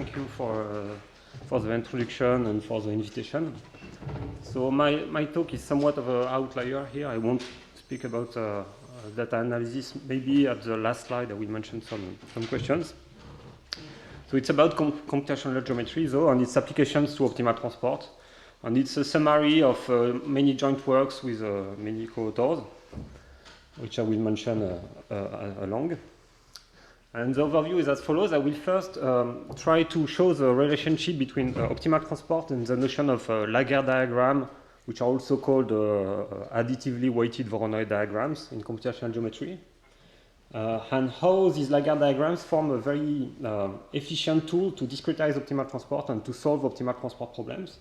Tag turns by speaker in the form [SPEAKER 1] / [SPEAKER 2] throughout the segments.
[SPEAKER 1] thank you for the introduction and for the invitation. So my talk is somewhat of an outlier here. I won't speak about data analysis. Maybe at the last slide I will mention some questions. So it's about computational geometry, though, and its applications to optimal transport. And it's a summary of many joint works with many co-authors, which I will mention along. And the overview is as follows. I will first try to show the relationship between optimal transport and the notion of Laguerre diagram, which are also called additively weighted Voronoi diagrams in computational geometry, and how these Laguerre diagrams form a very efficient tool to discretize optimal transport and to solve optimal transport problems.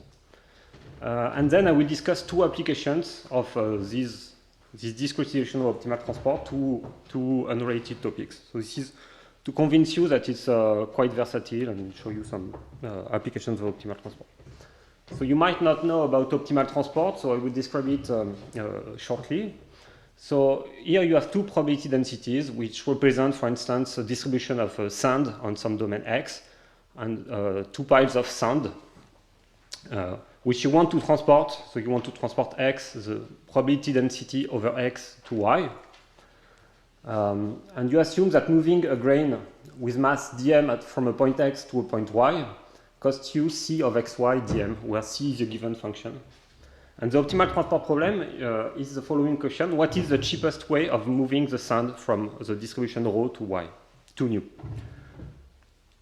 [SPEAKER 1] And then I will discuss two applications of this discretization of optimal transport to unrelated topics. So this is to convince you that it's quite versatile and show you some applications of optimal transport. So you might not know about optimal transport, so I will describe it shortly. So here you have two probability densities, which represent, for instance, a distribution of sand on some domain X, and two piles of sand, which you want to transport. So you want to transport X, the probability density over X to Y. And you assume that moving a grain with mass dm from a point X to a point Y costs you C of xy dm, where C is a given function. And the optimal transport problem is the following question. What is the cheapest way of moving the sand from the distribution rho to Y, to nu?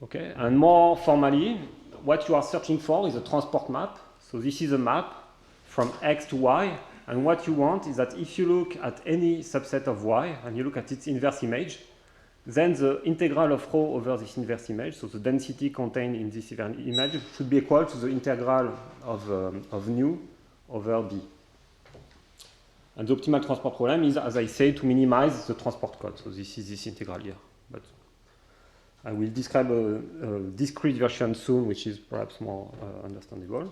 [SPEAKER 1] Okay, and more formally, what you are searching for is a transport map. So this is a map from X to Y. And what you want is that if you look at any subset of Y and you look at its inverse image, then the integral of rho over this inverse image, so the density contained in this image, should be equal to the integral of nu over B. And the optimal transport problem is, as I say, to minimize the transport cost. So this is this integral here. But I will describe a discrete version soon, which is perhaps more understandable.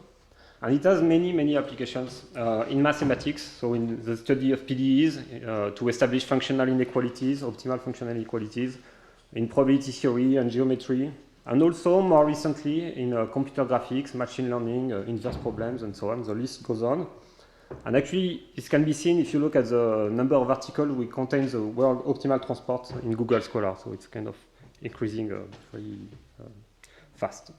[SPEAKER 1] And it has many, many applications in mathematics, so in the study of PDEs, to establish functional inequalities, optimal functional inequalities, in probability theory and geometry, and also more recently in computer graphics, machine learning, inverse problems, and so on. The list goes on. And actually, this can be seen if you look at the number of articles which contain the word optimal transport in Google Scholar, so it's kind of increasing very fast.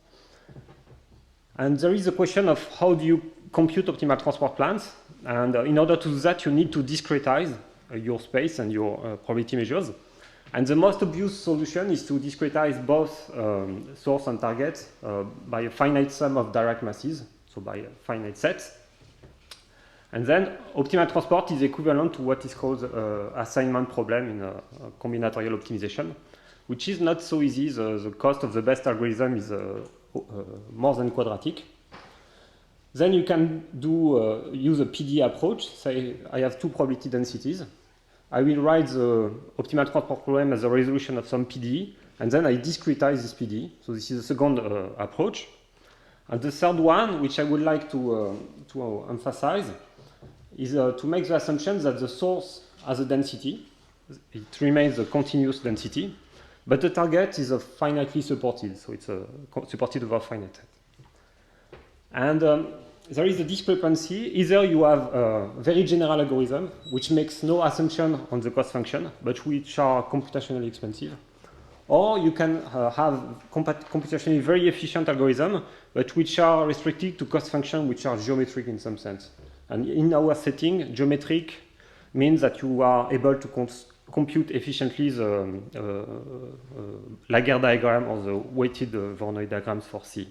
[SPEAKER 1] And there is a question of how do you compute optimal transport plans. And in order to do that, you need to discretize your space and your probability measures. And the most obvious solution is to discretize both source and target by a finite sum of direct masses, so by a finite set. And then optimal transport is equivalent to what is called assignment problem in combinatorial optimization, which is not so easy. The cost of the best algorithm is more than quadratic. Then you can use a PDE approach. Say I have two probability densities. I will write the optimal transport problem as a resolution of some PDE, and then I discretize this PDE. So this is the second approach. And the third one, which I would like to emphasize, is to make the assumption that the source has a density. It remains a continuous density. But the target is finitely supported, so it's supported over a finite set. And there is a discrepancy. Either you have a very general algorithm, which makes no assumption on the cost function, but which are computationally expensive. Or you can have computationally very efficient algorithm, but which are restricted to cost function, which are geometric in some sense. And in our setting, geometric means that you are able to compute efficiently the Laguerre diagram or the weighted Voronoi diagrams for C.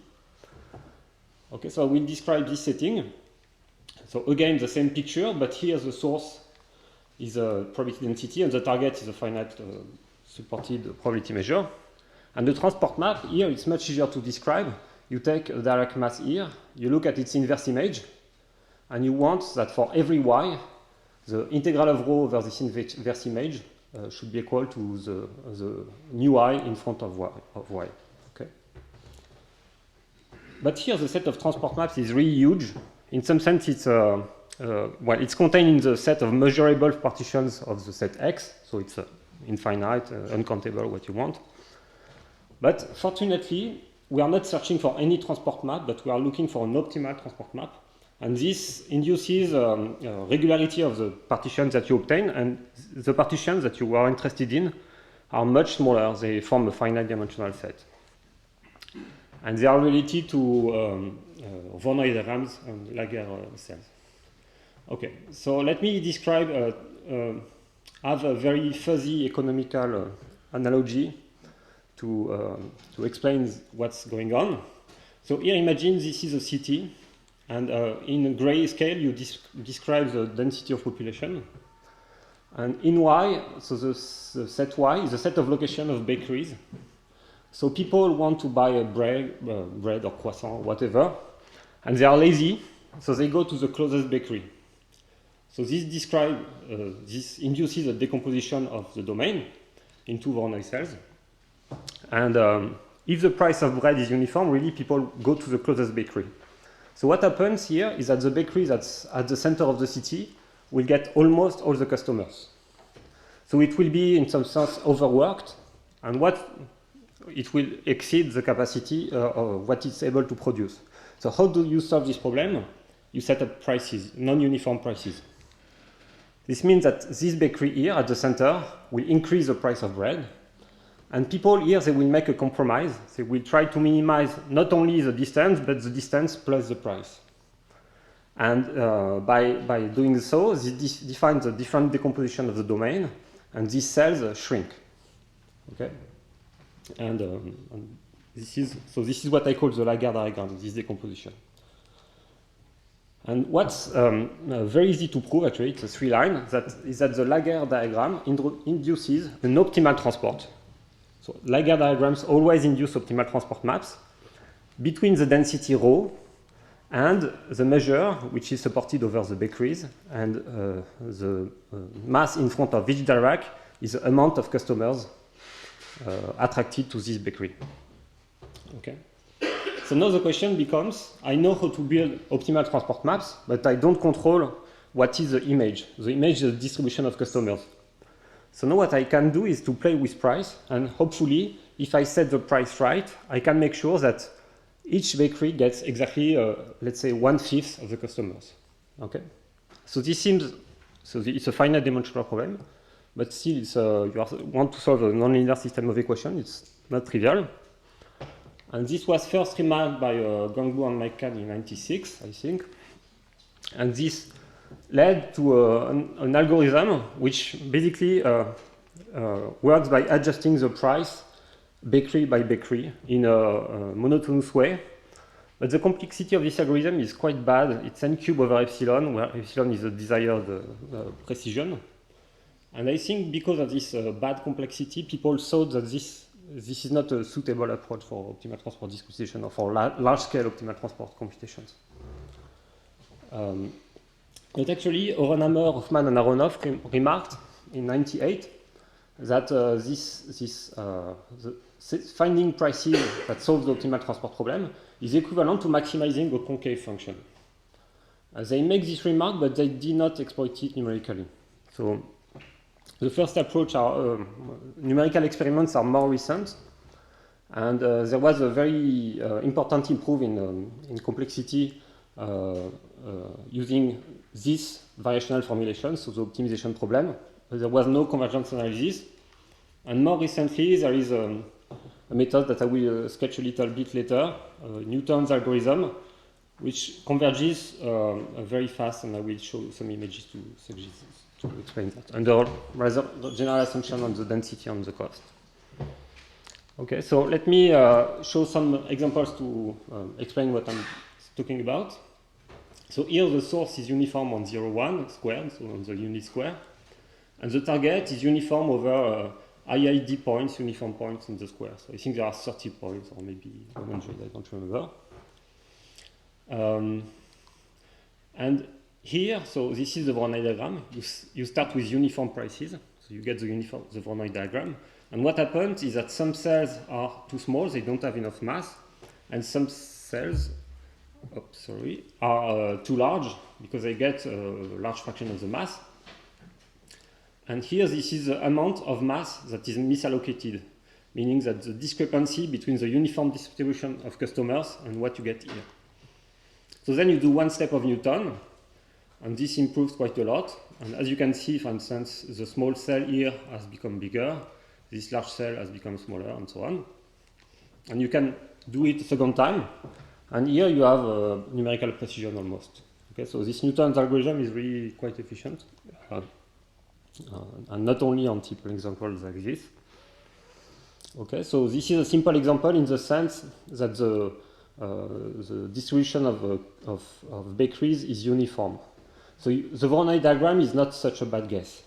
[SPEAKER 1] Okay, so I will describe this setting. So again, the same picture, but here the source is a probability density and the target is a finite supported probability measure. And the transport map, here it's much easier to describe. You take a direct mass here, you look at its inverse image, and you want that for every y, the integral of rho over this inverse image should be equal to the new I in front of y. Okay. But here the set of transport maps is really huge. In some sense, it's it's contained in the set of measurable partitions of the set X, so it's infinite, uncountable, what you want. But fortunately, we are not searching for any transport map, but we are looking for an optimal transport map. And this induces regularity of the partitions that you obtain, and the partitions that you are interested in are much smaller. They form a finite dimensional set. And they are related to Voronoi diagrams and Laguerre cells. Okay, so let me describe, have a very fuzzy economical analogy to explain what's going on. So here imagine this is a city, and in a gray scale you describe the density of population. And in Y, so the set Y is a set of location of bakeries. So people want to buy a bread or croissant, whatever, and they are lazy, so they go to the closest bakery. So this induces a decomposition of the domain into Voronoi cells. And if the price of bread is uniform, really people go to the closest bakery. So what happens here is that the bakery that's at the center of the city will get almost all the customers. So it will be, in some sense, overworked, and it will exceed the capacity of what it's able to produce. So how do you solve this problem? You set up prices, non-uniform prices. This means that this bakery here at the center will increase the price of bread, and people here, they will make a compromise. They will try to minimize not only the distance, but the distance plus the price. And by doing so, this defines a different decomposition of the domain, and these cells shrink. Okay, and this is what I call the Laguerre diagram, this decomposition. And what's very easy to prove, actually, it's a 3-line, is that the Laguerre diagram induces an optimal transport. So Laguerre diagrams always induce optimal transport maps between the density rho and the measure, which is supported over the bakeries, and the mass in front of each Dirac is the amount of customers attracted to this bakery. Okay. So now the question becomes, I know how to build optimal transport maps, but I don't control what is the image. The image is the distribution of customers. So now what I can do is to play with price, and hopefully, if I set the price right, I can make sure that each bakery gets exactly, let's say, 1/5 of the customers. Okay. So this seems, it's a finite dimensional problem, but still, you want to solve a nonlinear system of equations. It's not trivial. And this was first remarked by Gangbu and Mike Kahn in '96, I think. And this led to an algorithm which basically works by adjusting the price bakery by bakery in a monotonous way. But the complexity of this algorithm is quite bad. It's n cubed over epsilon, where epsilon is the desired precision. And I think because of this bad complexity, people thought that this is not a suitable approach for optimal transport discrimination or for large-scale optimal transport computations. But actually, Orenhammer, Hoffman, and Aronoff remarked in '98 that finding prices that solve the optimal transport problem is equivalent to maximizing a concave function. They make this remark, but they did not exploit it numerically. So the first approach numerical experiments are more recent, and there was a very important improvement in complexity using this variational formulation, so the optimization problem. There was no convergence analysis, and more recently there is a method that I will sketch a little bit later, Newton's algorithm, which converges very fast, and I will show some images to explain that, under rather general assumption on the density and the cost. Okay, so let me show some examples to explain what I'm talking about. So here the source is uniform on 0, 1 squared, so on the unit square, and the target is uniform over IID points, uniform points in the square. So I think there are 30 points, or maybe 100, I don't remember. And here, so this is the Voronoi diagram. You start with uniform prices, so you get the Voronoi diagram. And what happens is that some cells are too small, they don't have enough mass, and some cells are too large because they get a large fraction of the mass. And here, this is the amount of mass that is misallocated. meaning that the discrepancy between the uniform distribution of customers and what you get here. So then you do one step of Newton, and this improves quite a lot. And as you can see, for instance, the small cell here has become bigger, this large cell has become smaller, and so on. And you can do it a second time, and here you have numerical precision almost. Okay, so this Newton's algorithm is really quite efficient, and not only on simple examples like this. Okay, so this is a simple example in the sense that the distribution of bakeries is uniform. So the Voronoi diagram is not such a bad guess.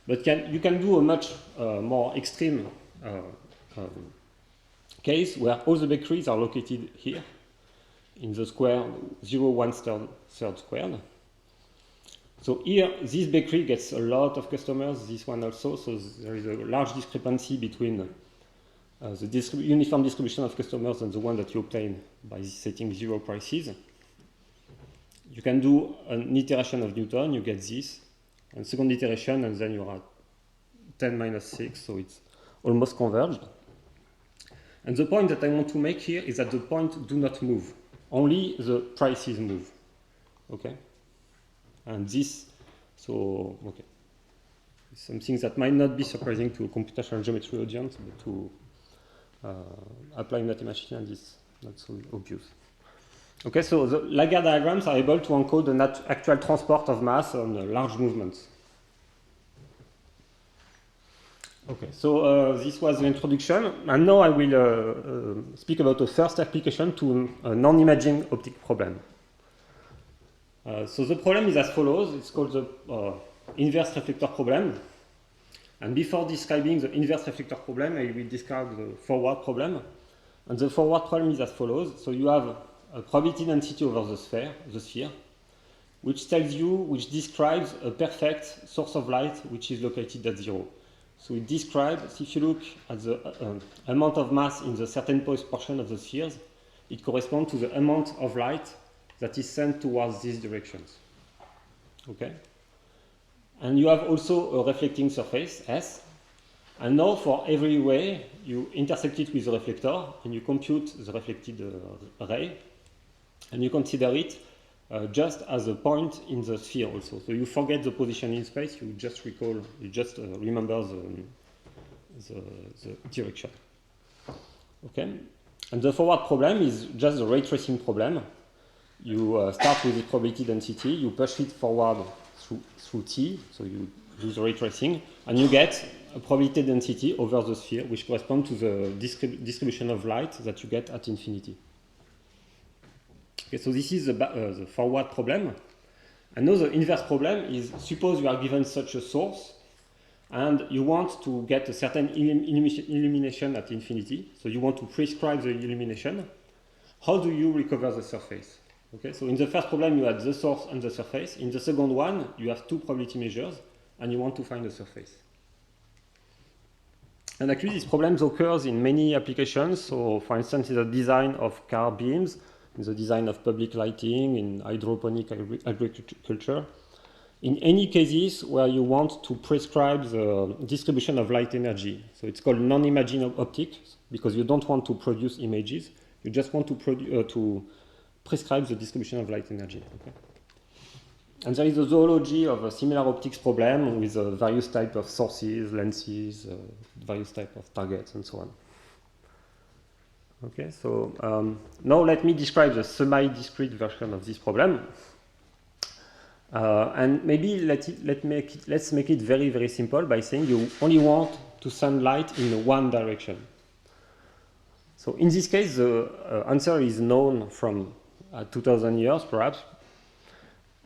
[SPEAKER 1] But you can do a much more extreme case where all the bakeries are located here in the square 0, 1/3 squared. So here, this bakery gets a lot of customers, this one also, so there is a large discrepancy between the uniform distribution of customers and the one that you obtain by setting 0 prices. You can do an iteration of Newton, you get this, and second iteration, and then you are at 10 minus 6, so it's almost converged. And the point that I want to make here is that the points do not move, only the prices move. Okay? And this, so, okay. Something that might not be surprising to a computational geometry audience, but to applying mathematics is not so obvious. Okay, so the Lagarde diagrams are able to encode the actual transport of mass on large movements. Okay, so this was the introduction, and now I will speak about the first application to a non-imaging optic problem. So the problem is as follows. It's called the inverse reflector problem. And before describing the inverse reflector problem, I will describe the forward problem. And the forward problem is as follows. So you have a probability density over the sphere, which describes a perfect source of light which is located at 0. So it describes, if you look at the amount of mass in the certain portion of the spheres, it corresponds to the amount of light that is sent towards these directions. Okay? And you have also a reflecting surface, S. And now for every ray, you intersect it with the reflector, and you compute the reflected ray, and you consider it just as a point in the sphere also. So you forget the position in space, you just remember the direction. Okay? And the forward problem is just the ray tracing problem. You start with the probability density, you push it forward through T, so you do the ray tracing, and you get a probability density over the sphere, which corresponds to the distribution of light that you get at infinity. Okay, so this is the forward problem. And now the inverse problem is, suppose you are given such a source, and you want to get a certain illumination at infinity, so you want to prescribe the illumination. How do you recover the surface? Okay, so in the first problem you had the source and the surface. In the second one you have two probability measures and you want to find the surface. And actually this problem occurs in many applications. So for instance in the design of car beams, in the design of public lighting, in hydroponic agriculture. In any cases where you want to prescribe the distribution of light energy. So it's called non-imaging optics because you don't want to produce images. You just want to prescribe the distribution of light energy. Okay? And there is a zoology of a similar optics problem with various types of sources, lenses, various types of targets, and so on. Okay, so now let me describe the semi-discrete version of this problem. And maybe let's make it very, very simple by saying you only want to send light in one direction. So in this case, the answer is known from 2000 years, perhaps.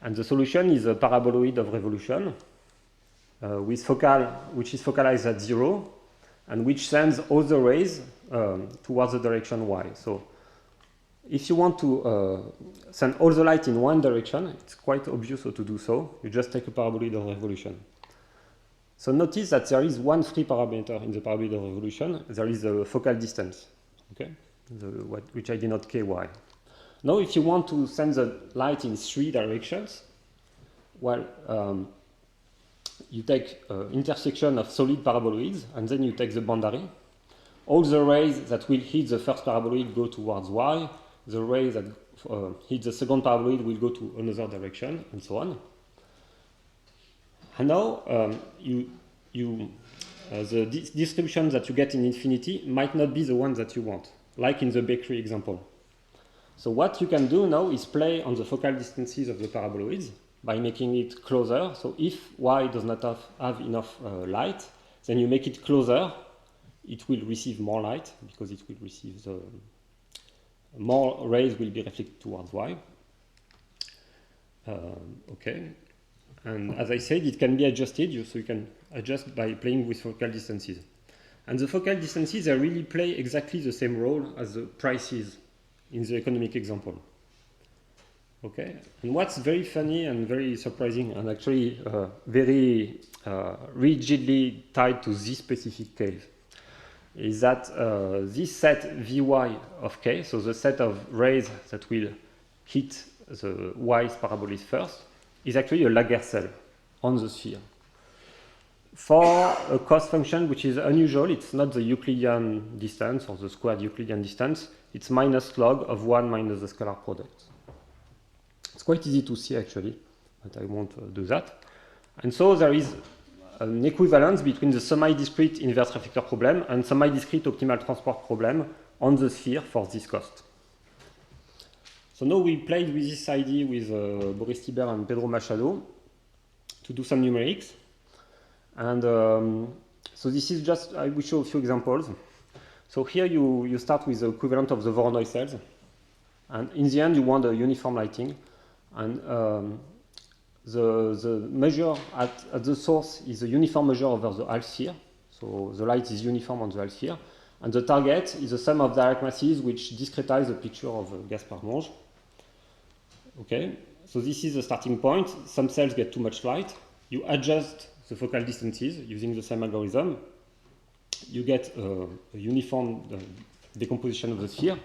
[SPEAKER 1] And the solution is a paraboloid of revolution which is focalized at 0 and which sends all the rays towards the direction y. So if you want to send all the light in one direction, it's quite obvious how to do so. You just take a paraboloid of revolution. So notice that there is one free parameter in the paraboloid of revolution. There is the focal distance, okay, which I denote ky. Now, if you want to send the light in 3 directions, well, you take intersection of solid paraboloids, and then you take the boundary. all the rays that will hit the first paraboloid go towards y, the rays that hit the second paraboloid will go to another direction, and so on. And now the distribution that you get in infinity might not be the one that you want, like in the bakery example. So what you can do now is play on the focal distances of the paraboloids by making it closer. So if y does not have enough light, then you make it closer. It will receive more light because it will receive more rays will be reflected towards y. Okay. And as I said, it can be adjusted, so you can adjust by playing with focal distances. And the focal distances, they really play exactly the same role as the prices in the economic example. Okay, and what's very funny and very surprising, and actually very rigidly tied to this specific case, is that this set Vy of k, so the set of rays that will hit the y's parabolis first, is actually a Laguerre on the sphere. For a cost function which is unusual, it's not the Euclidean distance or the squared Euclidean distance, it's minus log of 1 minus the scalar product. It's quite easy to see actually, but I won't do that. And so there is an equivalence between the semi-discrete inverse reflector problem and semi-discrete optimal transport problem on the sphere for this cost. So now we played with this idea with Boris Tiber and Pedro Machado to do some numerics. And so this is just, I will show a few examples. So here you start with the equivalent of the Voronoi cells. And in the end, you want a uniform lighting. And the measure at the source is a uniform measure over the half sphere. So the light is uniform on the half sphere. And the target is the sum of direct masses which discretize the picture of Gaspard-Monge. Okay, so this is the starting point. Some cells get too much light. You adjust the focal distances using the same algorithm. You get a uniform decomposition of the sphere.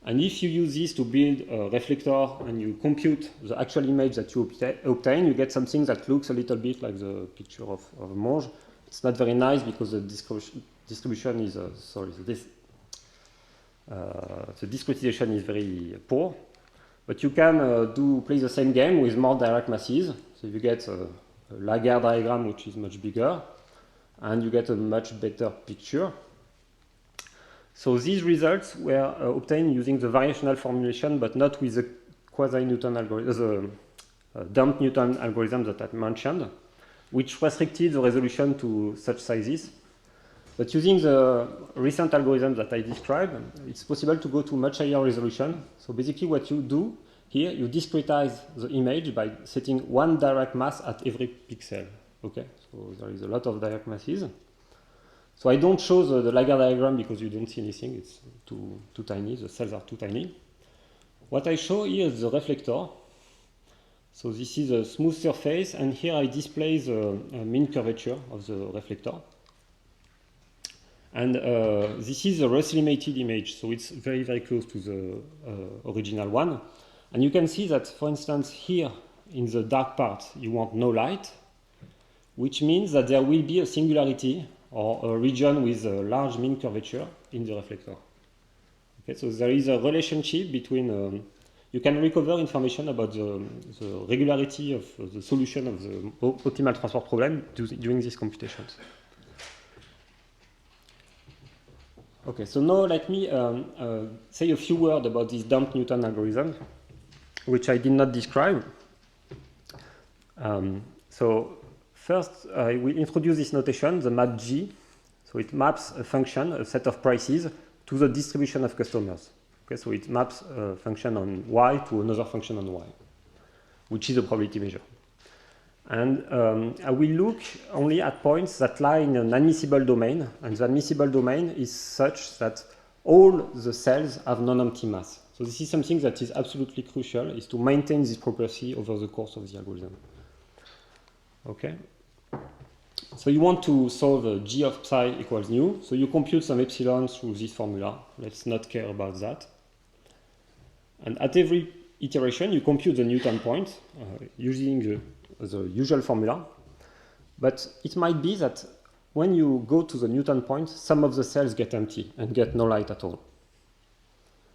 [SPEAKER 1] And if you use this to build a reflector and you compute the actual image that you obtain, you get something that looks a little bit like the picture of Monge. It's not very nice because the distribution is, the discretization is very poor. But you can play the same game with more direct masses. So you get a Laguerre diagram which is much bigger, and you get a much better picture. So these results were obtained using the variational formulation, but not with the quasi-Newton algorithm, the dump Newton algorithm that I mentioned, which restricted the resolution to such sizes. But using the recent algorithm that I described, it's possible to go to much higher resolution. So basically what you do here, you discretize the image by setting one direct mass at every pixel. Okay, so there is a lot of direct masses. So I don't show the Laguerre diagram because you don't see anything, it's too tiny, the cells are too tiny. What I show here is the reflector. So this is a smooth surface, and here I display the mean curvature of the reflector. And this is a Russell-limited image, so it's very, very close to the original one. And you can see that, for instance, here in the dark part, you want no light, which means that there will be a singularity or a region with a large mean curvature in the reflector. Okay, so there is a relationship between, you can recover information about the regularity of the solution of the optimal transport problem during these computations. Okay, so now let me say a few words about this dump Newton algorithm, which I did not describe. So first, I will introduce this notation, the map G. So it maps a function, a set of prices, to the distribution of customers. Okay, so it maps a function on Y to another function on Y, which is a probability measure. And I will look only at points that lie in an admissible domain, and the admissible domain is such that all the cells have non-empty mass. So this is something that is absolutely crucial, is to maintain this property over the course of the algorithm. Okay. So you want to solve G of psi equals nu, so you compute some epsilon through this formula. Let's not care about that. And at every iteration, you compute the Newton point using the usual formula. But it might be that when you go to the Newton point, some of the cells get empty and get no light at all,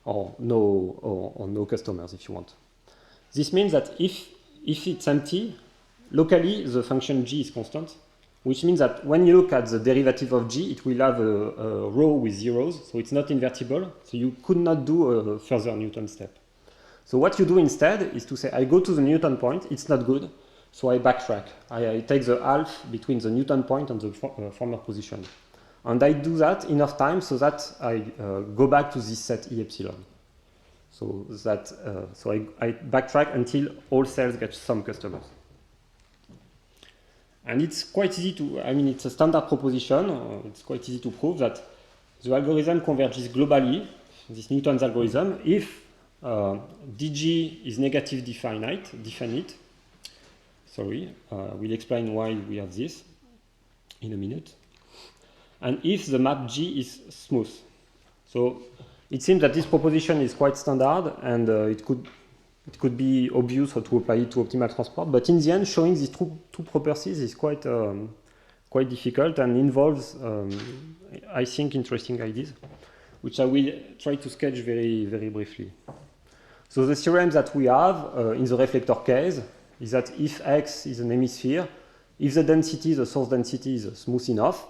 [SPEAKER 1] or no customers if you want. This means that if it's empty, locally the function g is constant, which means that when you look at the derivative of g, it will have a row with zeros, so it's not invertible, so you could not do a further Newton step. So what you do instead is to say, I go to the Newton point, it's not good, so I backtrack. I take the half between the Newton point and the former position. And I do that enough times so that I go back to this set E epsilon. So that I backtrack until all cells get some customers. And it's quite easy to, it's a standard proposition. It's quite easy to prove that the algorithm converges globally, this Newton's algorithm, if dg is negative definite. Sorry, we'll explain why we have this in a minute. And if the map G is smooth. So it seems that this proposition is quite standard, and it could be obvious how to apply it to optimal transport. But in the end, showing these two properties is quite difficult and involves, I think, interesting ideas, which I will try to sketch very, very briefly. So the theorem that we have in the reflector case is that if X is an hemisphere, if the density, the source density, is smooth enough,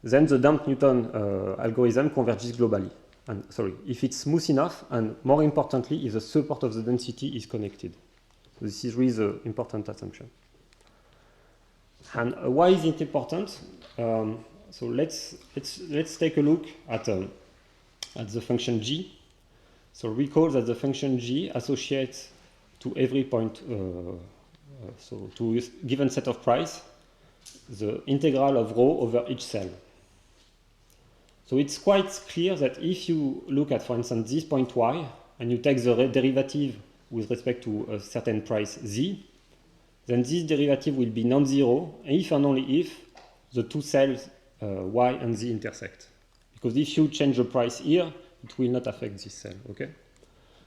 [SPEAKER 1] then the damped Newton algorithm converges globally. And sorry, if it's smooth enough, and more importantly, if the support of the density is connected. So this is really the important assumption. And why is it important? So let's take a look at the function g. So recall that the function g associates to every point, so to a given set of price, the integral of rho over each cell. So it's quite clear that if you look at, for instance, this point y, and you take the derivative with respect to a certain price z, then this derivative will be non-zero if and only if the two cells y and z intersect. Because if you change the price here, it will not affect this cell, okay?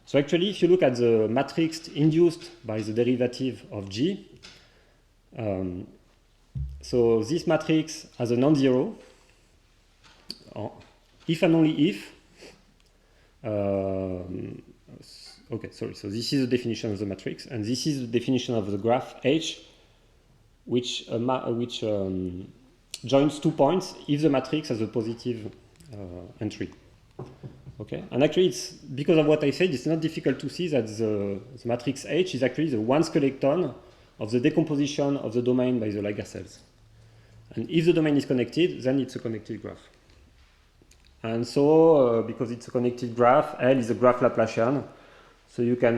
[SPEAKER 1] So actually, if you look at the matrix induced by the derivative of g, so this matrix has a non-zero, if and only if, okay, sorry, so this is the definition of the matrix, and this is the definition of the graph H, which joins 2 points if the matrix has a positive entry. Okay, and actually, it's because of what I said, it's not difficult to see that the matrix H is actually the one skeleton of the decomposition of the domain by the Laguerre cells. And if the domain is connected, then it's a connected graph. And so, because it's a connected graph, L is a graph Laplacian. So you can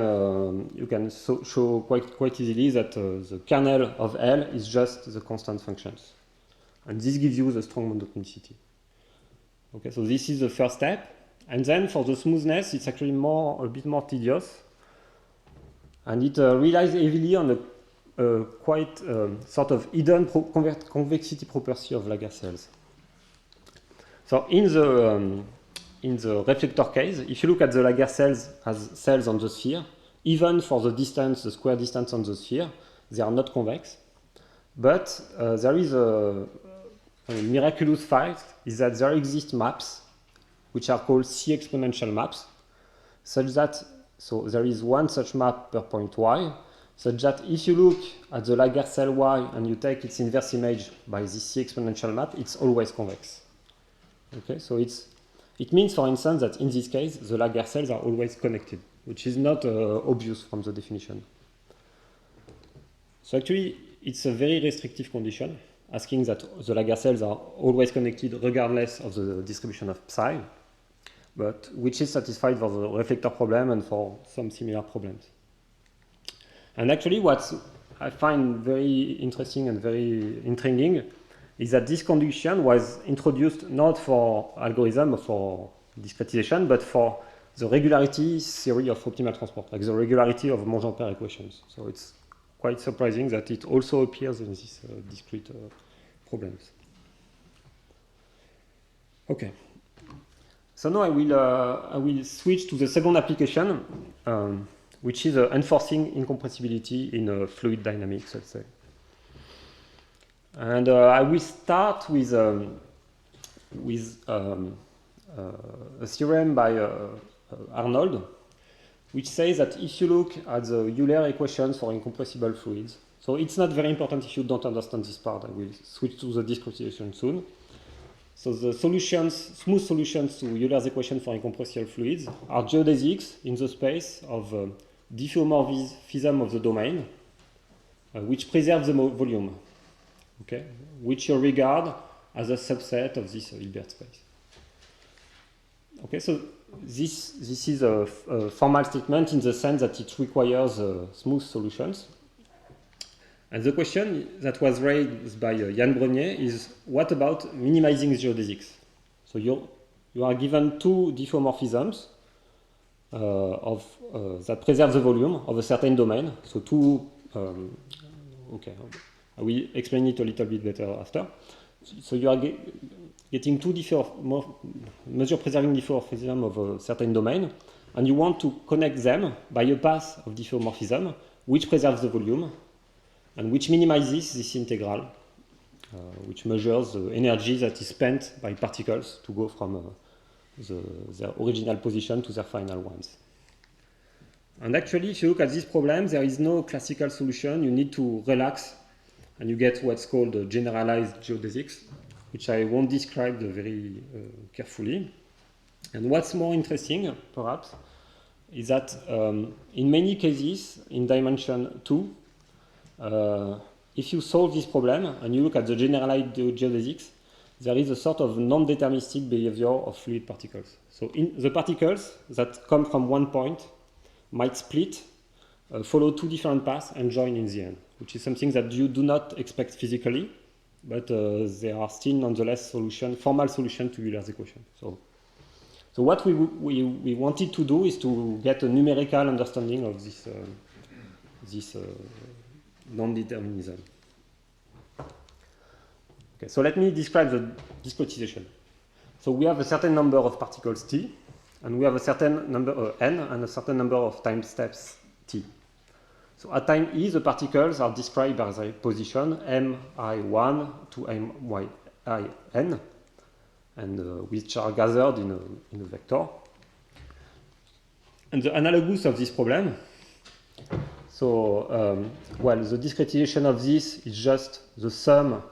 [SPEAKER 1] show quite easily that the kernel of L is just the constant functions. And this gives you the strong monotonicity. Okay, so this is the first step. And then for the smoothness, it's actually a bit more tedious. And it relies heavily on a quite sort of hidden convexity property of Laguerre cells. So in the reflector case, if you look at the Laguerre cells as cells on the sphere, even for the distance, the square distance on the sphere, they are not convex. But there is a miraculous fact is that there exist maps which are called C exponential maps, such that, so there is one such map per point y, such that if you look at the Laguerre cell y and you take its inverse image by this C exponential map, it's always convex. Okay, so it means, for instance, that in this case, the Laguerre cells are always connected, which is not obvious from the definition. So actually, it's a very restrictive condition, asking that the Laguerre cells are always connected regardless of the distribution of psi, but which is satisfied for the reflector problem and for some similar problems. And actually, what I find very interesting and very intriguing is that this condition was introduced not for algorithm or for discretization, but for the regularity theory of optimal transport, like the regularity of Monge-Ampère equations. So it's quite surprising that it also appears in these discrete problems. Okay. So now I will switch to the second application, which is enforcing incompressibility in fluid dynamics, let's say. And I will start with a theorem by Arnold, which says that if you look at the Euler equations for incompressible fluids, so it's not very important if you don't understand this part. I will switch to the discretization soon. So the solutions, smooth solutions to Euler's equation for incompressible fluids are geodesics in the space of diffeomorphism of the domain, which preserves the volume, okay, which you regard as a subset of this Hilbert space. Okay, so this is a formal statement in the sense that it requires smooth solutions. And the question that was raised by Yann Brenier is, what about minimizing geodesics? So you are given two diffeomorphisms that preserve the volume of a certain domain. So two, okay, I will explain it a little bit better after. So you are getting two measure-preserving diffeomorphism of a certain domain, and you want to connect them by a path of diffeomorphism which preserves the volume and which minimizes this integral, which measures the energy that is spent by particles to go from their original position to their final ones. And actually, if you look at this problem, there is no classical solution. You need to relax, and you get what's called generalized geodesics, which I won't describe very carefully. And what's more interesting, perhaps, is that in many cases, in dimension 2, if you solve this problem and you look at the generalized geodesics, there is a sort of non-deterministic behavior of fluid particles. So the particles that come from one point might split, follow two different paths, and join in the end, which is something that you do not expect physically, but they are still nonetheless formal solution to Euler's equation. So what we wanted to do is to get a numerical understanding of this non-determinism. Okay, so let me describe the discretization. So we have a certain number of particles t, and we have a certain number n, and a certain number of time steps t. So at time e, the particles are described by their position mi1 to min, and which are gathered in a vector. And the analogous of this problem, so the discretization of this is just the sum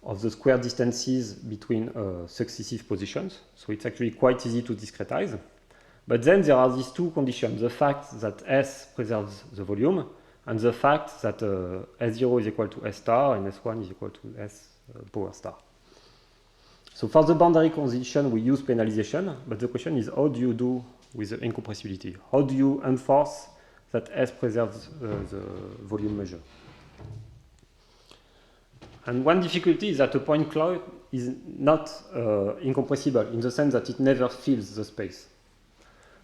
[SPEAKER 1] of the square distances between successive positions. So it's actually quite easy to discretize. But then there are these two conditions: the fact that S preserves the volume, and the fact that S0 is equal to S star and S1 is equal to S power star. So for the boundary condition, we use penalization, but the question is, how do you do with the incompressibility? How do you enforce that S preserves the volume measure? And one difficulty is that a point cloud is not incompressible in the sense that it never fills the space.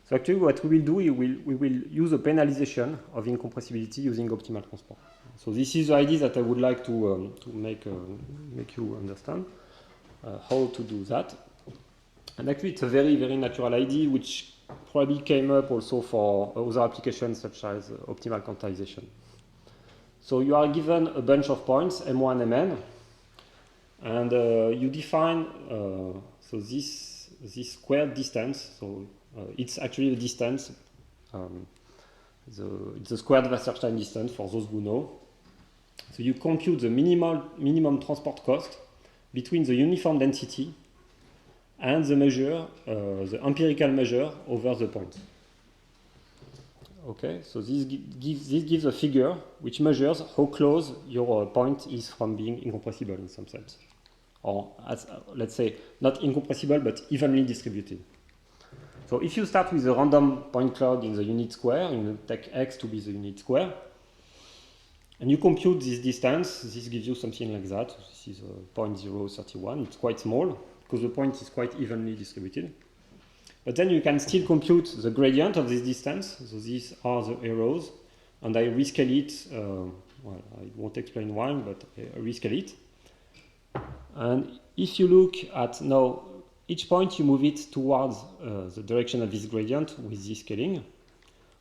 [SPEAKER 1] So actually what we will do, we will use a penalization of incompressibility using optimal transport. So this is the idea that I would like to make you understand how to do that. And actually it's a very, very natural idea which probably came up also for other applications such as optimal quantization. So you are given a bunch of points, M1, Mn, and you define so this squared distance. So it's actually the distance. It's the squared Wasserstein distance for those who know. So you compute the minimum transport cost between the uniform density and the measure, the empirical measure over the point. Okay, so this gives a figure which measures how close your point is from being incompressible in some sense. Or, let's say, not incompressible, but evenly distributed. So if you start with a random point cloud in the unit square, you take x to be the unit square, and you compute this distance, this gives you something like that. This is 0.031. It's quite small, because the point is quite evenly distributed. But then you can still compute the gradient of this distance. So these are the arrows, and I rescale it. Well, I won't explain why, but I rescale it. And if you look at now, each point you move it towards the direction of this gradient with this scaling,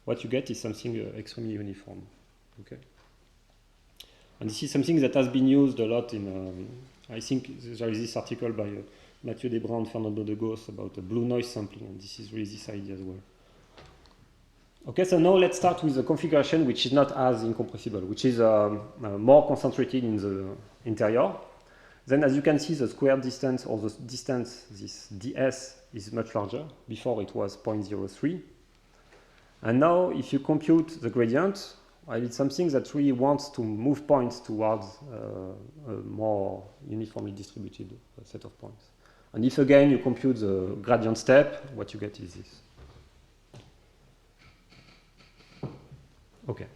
[SPEAKER 1] what you get is something extremely uniform. Okay. And this is something that has been used a lot in, I think there is this article by Mathieu Desbrun and Fernando de Gos about blue noise sampling, and this is really this idea as well. Okay, so now let's start with the configuration which is not as incompressible, which is more concentrated in the interior. Then as you can see, the square distance, or the distance, this ds, is much larger. Before it was 0.03. And now if you compute the gradient, well, it's something that really wants to move points towards a more uniformly distributed set of points. And if again you compute the gradient step, what you get is this. Okay.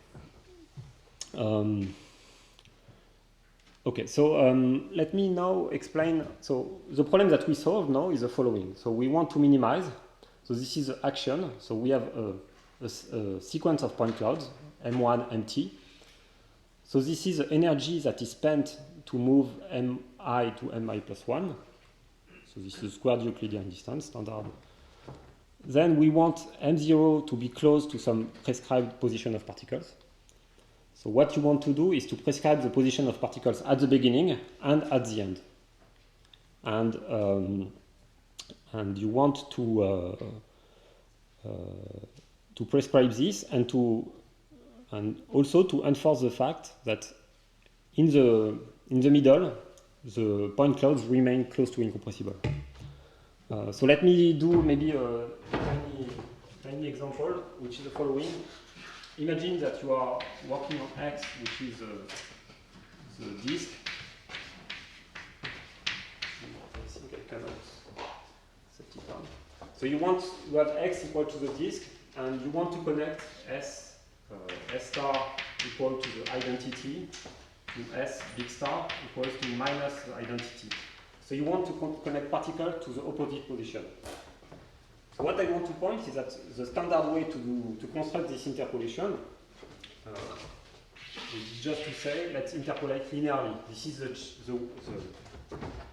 [SPEAKER 1] Okay, so let me now explain. So the problem that we solve now is the following. So we want to minimize. So this is the action. So we have a sequence of point clouds, M1, MT. So this is the energy that is spent to move Mi to Mi plus 1. So this is squared Euclidean distance, standard. Then we want M0 to be close to some prescribed position of particles. So what you want to do is to prescribe the position of particles at the beginning and at the end. And you want to prescribe this and also to enforce the fact that in the middle, the point clouds remain close to incompressible. So let me do maybe a tiny example, which is the following. Imagine that you are working on X, which is the disk. I think I cannot set it down. So you have X equal to the disk, and you want to connect S star equal to the identity to S big star equals to minus the identity. So you want to connect particle to the opposite position. So what I want to point is that the standard way to construct this interpolation is just to say, let's interpolate linearly. This is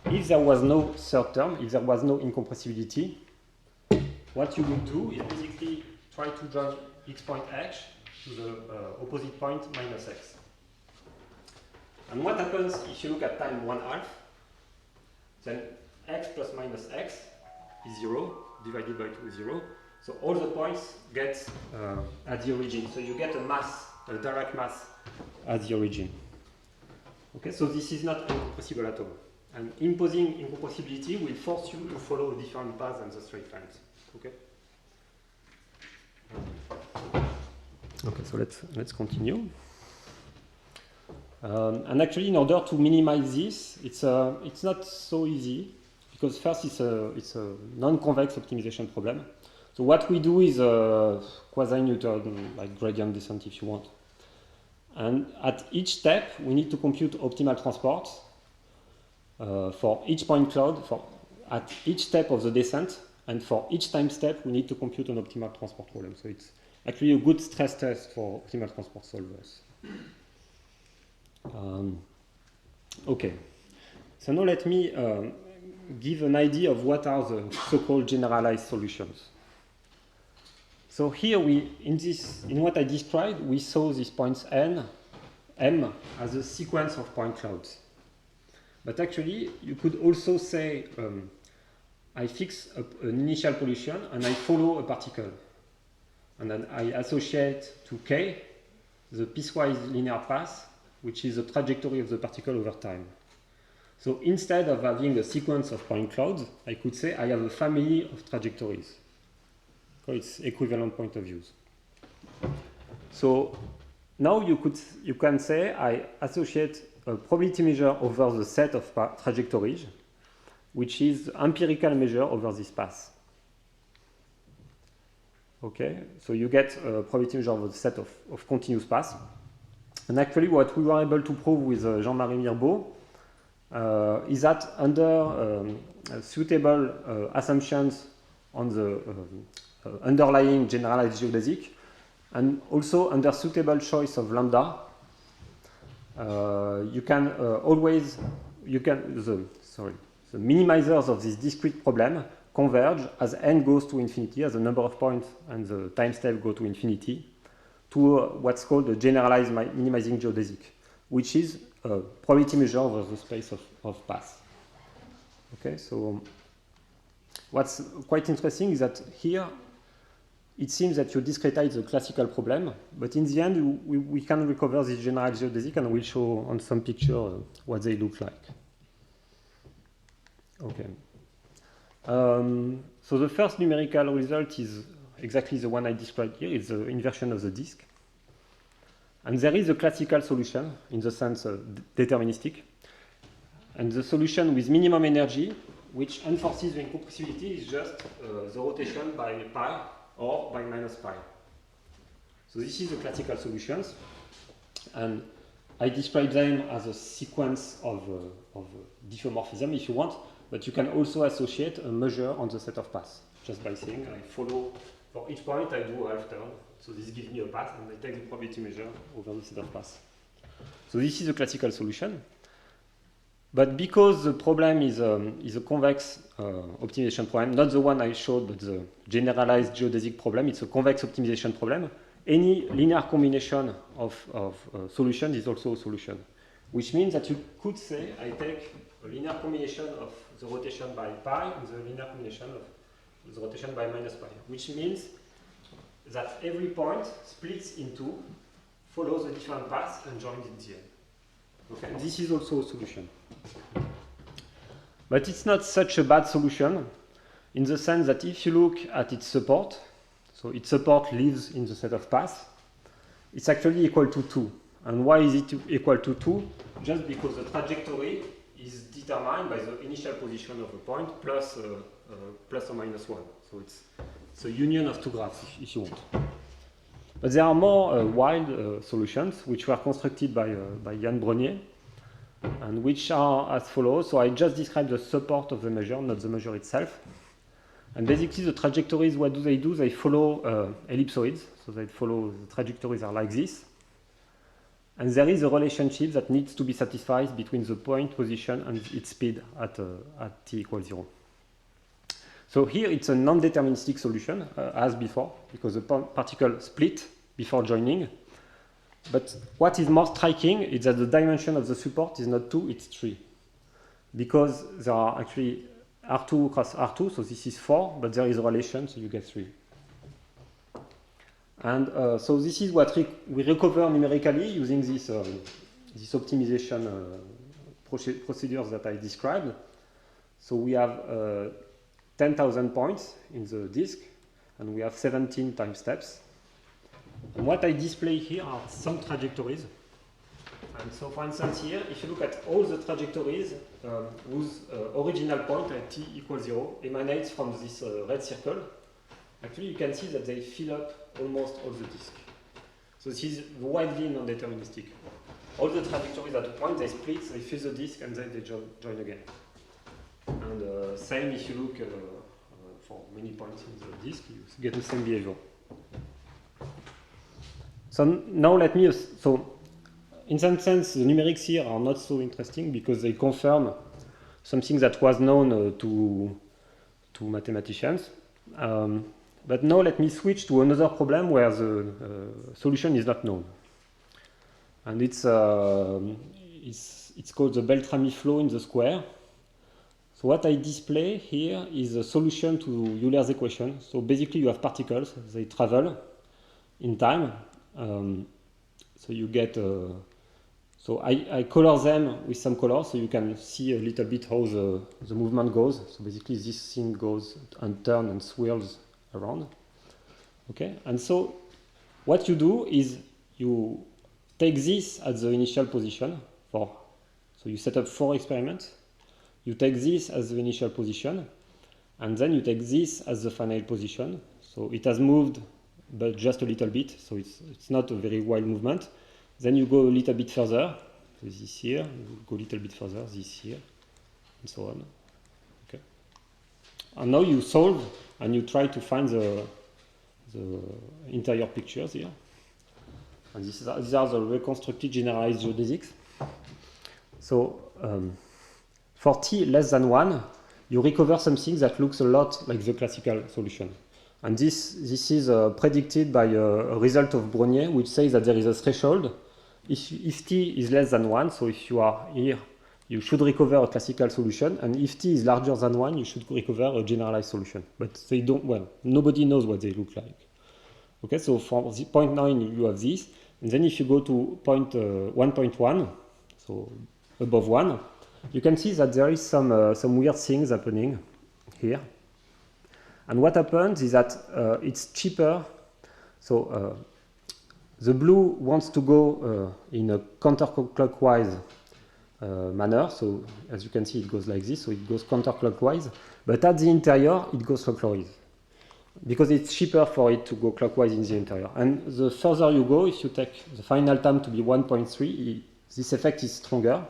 [SPEAKER 1] if there was no third term, if there was no incompressibility, what you would do is basically try to join x point h to the opposite point minus x. And what happens if you look at time 1/2, then x plus minus x is 0, divided by 2 is 0. So all the points get at the origin. So you get a direct mass at the origin. Okay, so this is not incompressible at all. And imposing incompressibility will force you to follow a different path than the straight lines. Okay. Okay, so let's continue. And actually, in order to minimize this, it's not so easy, because first it's a non-convex optimization problem. So what we do is a quasi-Newton, like gradient descent if you want. And at each step, we need to compute optimal transport for each point cloud at each step of the descent, and for each time step, we need to compute an optimal transport problem. So it's actually a good stress test for optimal transport solvers. Okay, so now let me give an idea of what are the so-called generalized solutions. So here in what I described, we saw these points M as a sequence of point clouds. But actually, you could also say, I fix an initial pollution and I follow a particle. And then I associate to K the piecewise linear path, which is the trajectory of the particle over time. So instead of having a sequence of point clouds, I could say I have a family of trajectories. So it's equivalent point of views. So now you can say I associate a probability measure over the set of trajectories, which is empirical measure over this path. Okay, so you get a probability measure over the set of continuous paths. And actually, what we were able to prove with Jean-Marie Mirbeau is that under suitable assumptions on the underlying generalized geodesic, and also under suitable choice of lambda, you can the minimizers of this discrete problem converge as n goes to infinity, as the number of points and the time step go to infinity, to what's called a generalized minimizing geodesic, which is a probability measure over the space of paths. Okay, so what's quite interesting is that here it seems that you discretize the classical problem, but in the end we can recover this general geodesic, and we'll show on some picture what they look like. Okay. So the first numerical result is exactly the one I described here. It's the inversion of the disk. And there is a classical solution, in the sense deterministic. And the solution with minimum energy, which enforces the incompressibility, is just the rotation by pi or by minus pi. So this is the classical solutions. And I describe them as a sequence of diffeomorphism, if you want, but you can also associate a measure on the set of paths, just by saying I follow, for each point I do a half turn. So this gives me a path, and I take the probability measure over the set of paths. So this is a classical solution. But because the problem is a convex optimization problem, not the one I showed, but the generalized geodesic problem, it's a convex optimization problem. Any linear combination of solutions is also a solution, which means that you could say I take a linear combination of the rotation by pi and the linear combination of the rotation by minus pi, which means that every point splits into, follows the different paths, and joins in the end. Okay, this is also a solution. But it's not such a bad solution, in the sense that if you look at its support, so its support lives in the set of paths, it's actually equal to 2. And why is it equal to 2? Just because the trajectory is determined by the initial position of a point plus or minus 1. So it's a union of two graphs, if you want. But there are more wild solutions, which were constructed by Yann Brenier, and which are as follows. So I just described the support of the measure, not the measure itself. And basically the trajectories, what do? They follow ellipsoids. So they follow, the trajectories are like this. And there is a relationship that needs to be satisfied between the point position and its speed at t equals 0. So here it's a non-deterministic solution, as before, because the particle split before joining. But what is more striking is that the dimension of the support is not 2, it's 3. Because there are actually R2 cross R2, so this is 4, but there is a relation, so you get 3. And so this is what we recover numerically using this optimization procedures that I described. So we have 10,000 points in the disk, and we have 17 time steps. And what I display here are some trajectories. And so, for instance, here, if you look at all the trajectories whose original point at t equals 0 emanates from this red circle, actually you can see that they fill up almost all the disk. So this is widely non-deterministic. All the trajectories at a point, they split, they fill the disk, and then they join again. And same if you look for many points in the disk, you get the same behavior. So now let me, so in some sense the numerics here are not so interesting because they confirm something that was known to mathematicians. But now let me switch to another problem where the solution is not known. And it's called the Beltrami flow in the square. So what I display here is a solution to Euler's equation. So basically you have particles, they travel in time. So you get, so I color them with some color so you can see a little bit how the movement goes. So basically this thing goes and turns and swirls around. Okay, and so what you do is you take this as the initial position so you set up 4 experiments. You take this as the initial position, and then you take this as the final position. So it has moved, but just a little bit, so it's not a very wild movement. Then you go a little bit further, so this here, you go a little bit further, this here, and so on. Okay. And now you solve, and you try to find the interior pictures here. And these are the reconstructed generalized geodesics. So for t less than 1, you recover something that looks a lot like the classical solution. And this is predicted by a result of Brenier, which says that there is a threshold if t is less than 1, so if you are here, you should recover a classical solution, and if t is larger than 1, you should recover a generalized solution. But they don't, well, nobody knows what they look like. Okay, so for the point 9, you have this, and then if you go to point 1.1, so above 1, you can see that there is some weird things happening here. And what happens is that it's cheaper. So the blue wants to go in a counterclockwise manner. So as you can see, it goes like this. So it goes counterclockwise. But at the interior, it goes clockwise, because it's cheaper for it to go clockwise in the interior. And the further you go, if you take the final time to be 1.3, this effect is stronger.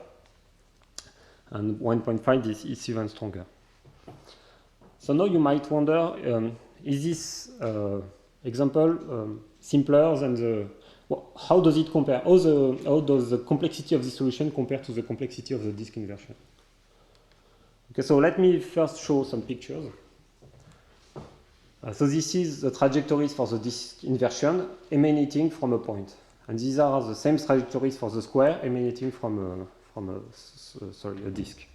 [SPEAKER 1] And 1.5 is even stronger. So now you might wonder, is this example simpler than the, well, how does it compare? How does the complexity of the solution compare to the complexity of the disk inversion? Okay, so let me first show some pictures. So this is the trajectories for the disk inversion emanating from a point. And these are the same trajectories for the square emanating from a disk.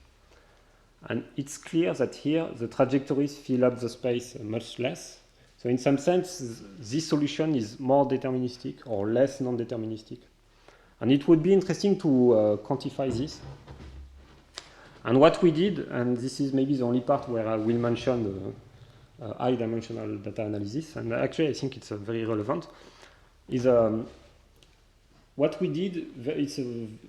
[SPEAKER 1] And it's clear that here the trajectories fill up the space much less. So in some sense, this solution is more deterministic or less non-deterministic. And it would be interesting to quantify this. And what we did, and this is maybe the only part where I will mention the high-dimensional data analysis, and actually I think it's very relevant, is what we did, it's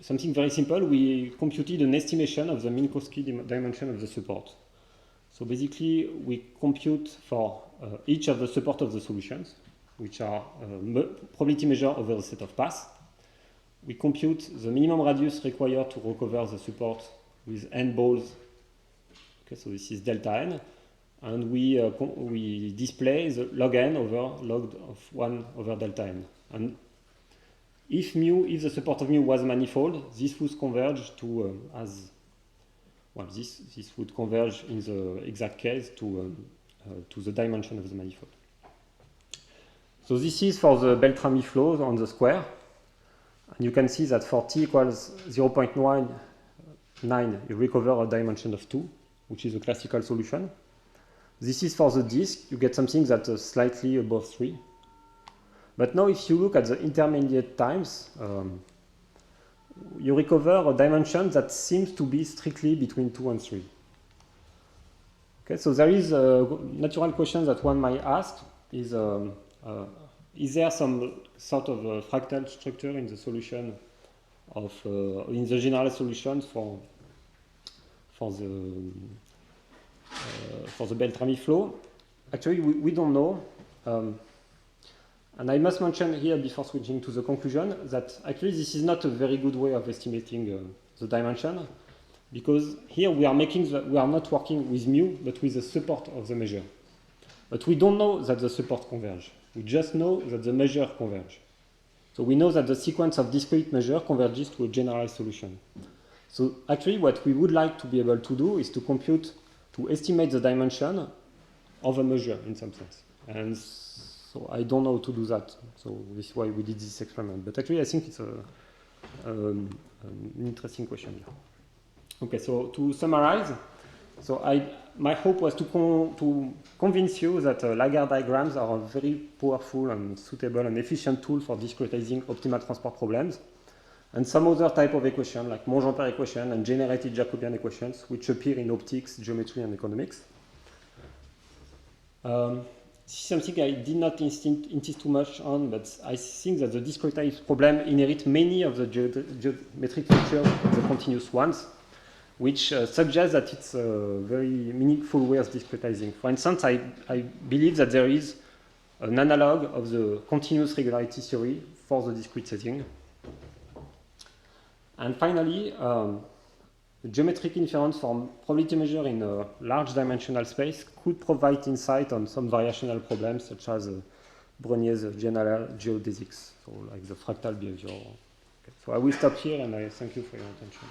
[SPEAKER 1] something very simple. We computed an estimation of the Minkowski dimension of the support. So basically, we compute for each of the support of the solutions, which are probability measure over the set of paths. We compute the minimum radius required to recover the support with n balls. Okay, so this is delta n. And we display the log n over log of 1 over delta n. And if the support of mu was manifold, this would converge to this would converge in the exact case to the dimension of the manifold. So this is for the Beltrami flows on the square. And you can see that for t equals 0.9, you recover a dimension of 2, which is a classical solution. This is for the disk. You get something that is slightly above 3. But now if you look at the intermediate times, you recover a dimension that seems to be strictly between 2 and 3. Okay, so there is a natural question that one might ask, is there some sort of a fractal structure in the solution of, in the general solution for the Beltrami flow? Actually, we don't know. And I must mention here, before switching to the conclusion, that actually this is not a very good way of estimating the dimension, because here we are not working with mu, but with the support of the measure. But we don't know that the support converge. We just know that the measure converge. So we know that the sequence of discrete measure converges to a generalized solution. So actually what we would like to be able to do is to estimate the dimension of a measure in some sense. And so I don't know how to do that. So this is why we did this experiment. But actually I think it's an interesting question here. Okay, so to summarize, so my hope was to convince you that Lagarde diagrams are a very powerful and suitable and efficient tool for discretizing optimal transport problems, and some other type of equation like Monge-Ampère equation and generated Jacobian equations, which appear in optics, geometry, and economics. This is something I did not insist too much on, but I think that the discretized problem inherits many of the geometric features of the continuous ones, which suggests that it's a very meaningful way of discretizing. For instance, I believe that there is an analog of the continuous regularity theory for the discrete setting. And finally, the geometric inference from probability measure in a large dimensional space could provide insight on some variational problems, such as Bregnier's general geodesics, so like the fractal behavior. Okay. So I will stop here, and I thank you for your attention.